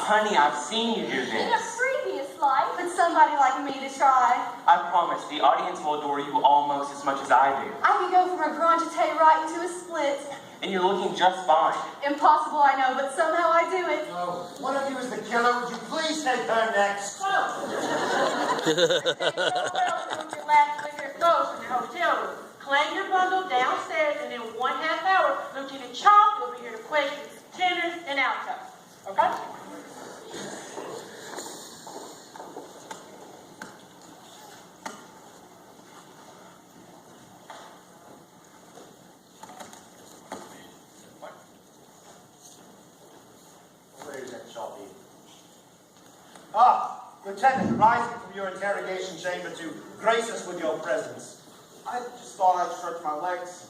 honey, I've seen you do this. In a previous life, but somebody like me to try. I promise, the audience will adore you almost as much as I do. I can go from a grunge right into a split. And you're looking just fine. Impossible, I know, but somehow I do it. Oh, one of you is the killer. Would you please take her next? Your last liquor goes in your hotel room. Claim your bundle downstairs, and in 1/2 hour, Lieutenant Chalk will be here to question tenors and altos. Okay? Ah, Lieutenant, rising from your interrogation chamber to grace us with your presence. I just thought I'd stretch my legs.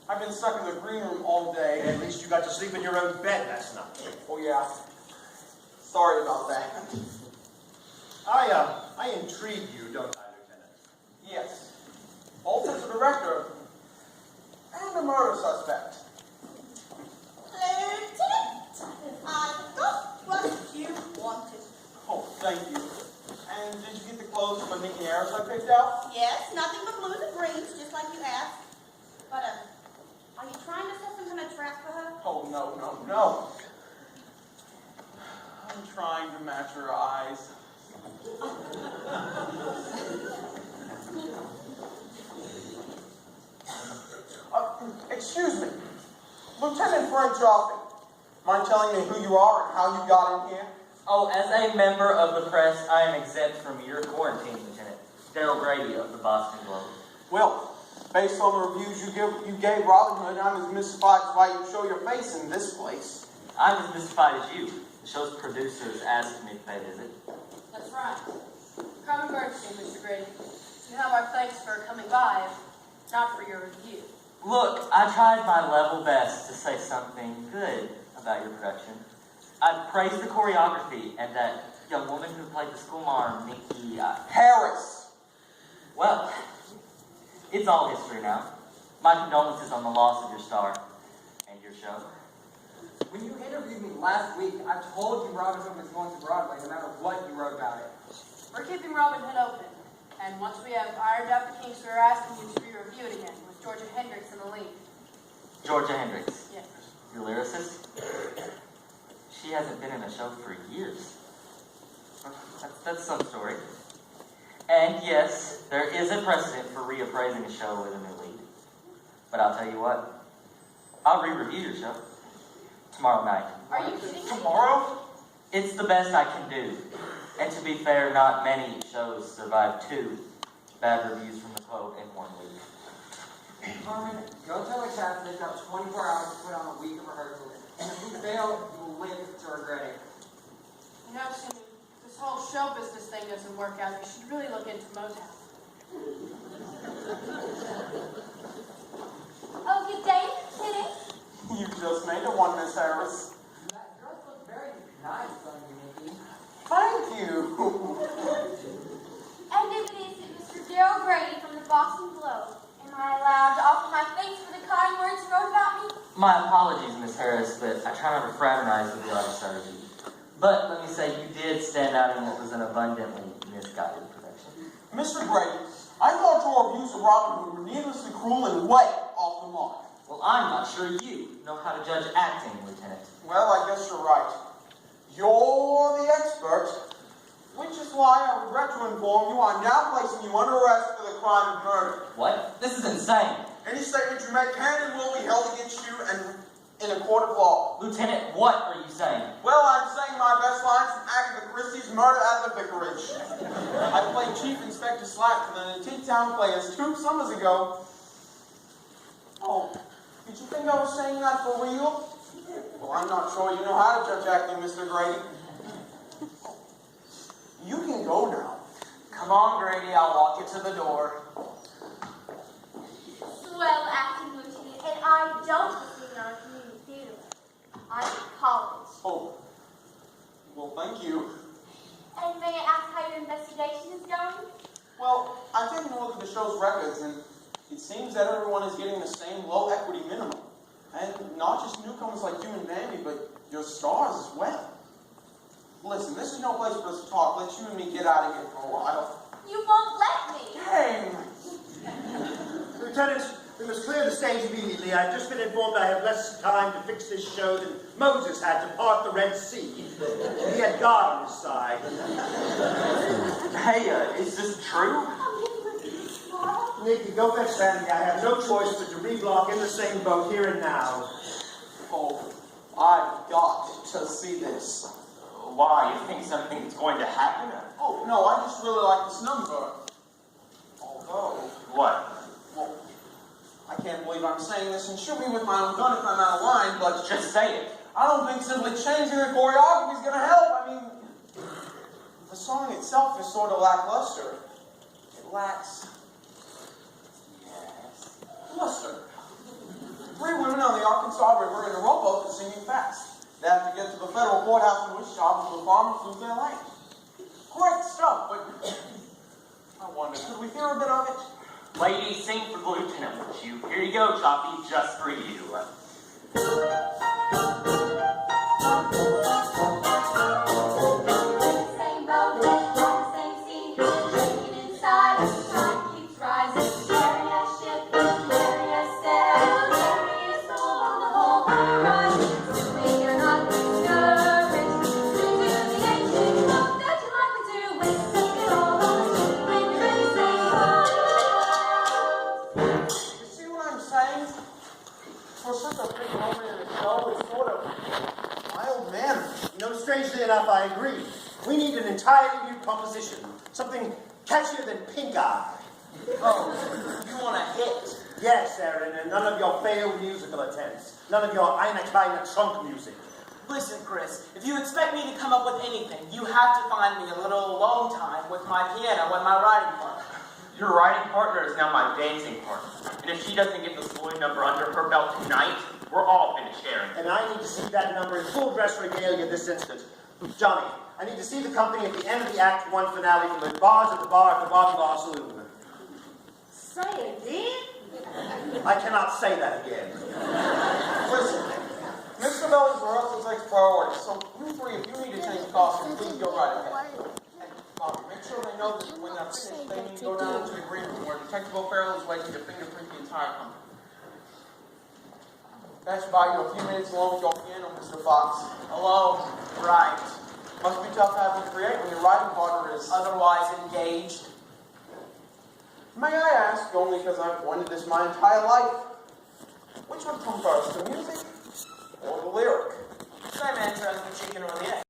I've been stuck in the green room all day. At least you got to sleep in your own bed last night. Oh yeah. Sorry about that. I intrigue you, don't I, Lieutenant? Yes. Also the director and a murder suspect. Lieutenant, I got what you wanted. Oh, thank you. And did you get the clothes from Nicky Harris I picked out? Yes, nothing but blues and greens, just like you asked. But, are you trying to set some kind of trap for her? Oh, no, no, no. I'm trying to match her eyes. Excuse me. Lieutenant Frank Joffin, mind telling me who you are and how you got in here? Oh, as a member of the press, I am exempt from your quarantine, Lieutenant. Daryl Grady of the Boston Globe. Well, based on the reviews you gave Robin Hood, I'm as mystified as why you show your face in this place. I'm as mystified as you. The show's producers asked me to pay a visit. That's right. Common courtesy, Mr. Grady. You have our thanks for coming by, not for your review. Look, I tried my level best to say something good about your production. I praised the choreography and that young woman who played the school marm, Nikki Harris! Well, it's all history now. My condolences on the loss of your star and your show. When you interviewed me last week, I told you Robin Hood was going to Broadway no matter what you wrote about it. We're keeping Robin Hood open, and once we have ironed out the kinks, we're asking you to re-review it again with Georgia Hendricks in the lead. Georgia Hendricks, Yes. your lyricist? She hasn't been in a show for years. That's some story. And yes, there is a precedent for reappraising a show with a new lead. But I'll tell you what, I'll re-review your show tomorrow night. Are you kidding me? Tomorrow? It's the best I can do. And to be fair, not many shows survive 2 bad reviews from the Globe in 1 week. Carmen, go tell the cast they've got 24 hours to put on a week of rehearsals. And if we fail, you will live to regret it. You know, Cindy, this whole show business thing doesn't work out. You should really look into Motown. Oh, good day, Lieutenant. You just made it one, Miss Harris. That dress looks very nice on you, Nikki. Thank you. And if it is Mr. Daryl Grady from the Boston Globe, am I allowed to offer my thanks for the kind words you wrote about me? My apologies, Miss Harris, but I try not to fraternize with the artist I review. But let me say, you did stand out in what was an abundantly misguided production. Mr. Grady, I thought your reviews of Robin Hood were needlessly cruel and way off the mark. Well, I'm not sure you know how to judge acting, Lieutenant. Well, I guess you're right. You're the expert. Which is why I regret to inform you I'm now placing you under arrest for the crime of murder. What? This is insane. Any statement you make can and will be held against you and in a court of law. Lieutenant, what are you saying? Well, I'm saying my best lines from Agatha Christie's Murder at the Vicarage. I played Chief Inspector Slack for the T-Town Players 2 summers ago. Oh, did you think I was saying that for real? Well, I'm not sure you know how to judge acting, Mr. Grady. You can go now. Come on, Grady, I'll walk you to the door. Swell acting, Lieutenant, and I don't sing on community theater. I'm in college. Oh, well, thank you. And may I ask how your investigation is going? Well, I've taken a look at the show's records, and it seems that everyone is getting the same low equity minimum. And not just newcomers like you and Bambi, but your stars as well. Listen, this is no place for us to talk. Let you and me get out of here for a while. You won't let me. Dang! Lieutenant, we must clear the stage immediately. I've just been informed I have less time to fix this show than Moses had to part the Red Sea. He had God on his side. Hey, is this true? Nicky, go fetch Sandy. I have no choice but to reblock in the same boat here and now. Oh, I've got to see this. Why? You think something's going to happen? Oh, no, I just really like this number. Although, What? well, I can't believe I'm saying this and shoot me with my own gun if I'm out of line, but Just say it. I don't think simply changing the choreography is going to help. I mean, the song itself is sort of lackluster. It lacks Yes. luster. 3 women on the Arkansas River in a rowboat are singing fast. They have to get to the federal courthouse in Wichita before the farmers lose their land. Great stuff, but I wonder, could we hear a bit of it? Ladies, sing for the lieutenant, won't you? Here you go, Choppy, just for you. Same boat, on the same sea, drinking inside as the tide keeps rising. Carry a ship, carry a sail, carry a soul on the whole horizon. So we are not discouraged. Swim to the ancient boat that you like me to. When you take it all on the ship, when you're ready, say hi. You see what I'm saying? For such a big moment in the show, it's sort of mild mannered. You know, strangely enough, I agree. We need an entirely new composition. Something catchier than Pink Eye. Oh, you want a hit? Yes, Aaron, and none of your failed musical attempts. None of your Eine kleine trunk music. Listen, Chris, if you expect me to come up with anything, you have to find me a little alone time with my piano and my writing partner. Your writing partner is now my dancing partner. And if she doesn't get the saloon number under her belt tonight, we're all finished sharing. And I need to see that number in full dress regalia this instant. Johnny, I need to see the company at the end of the Act 1 finale from the bars at the bar at the Bobby Bar Saloon. Say it then. I cannot say that again. Listen, Mr. Belly's rehearsal takes priority, so you three, if you need to change costumes, please go right ahead. And Bobby, make sure they know that when they're finished, they need to go down to the green room where Detective O'Farrell is waiting to fingerprint the entire company. That should buy you a few minutes alone with your piano, Mr. Fox. Alone, right. Must be tough having to create when your writing partner is Otherwise engaged. May I ask, only because I've wanted this my entire life, which would come first, the music or the lyric? Same answer as the chicken or the egg.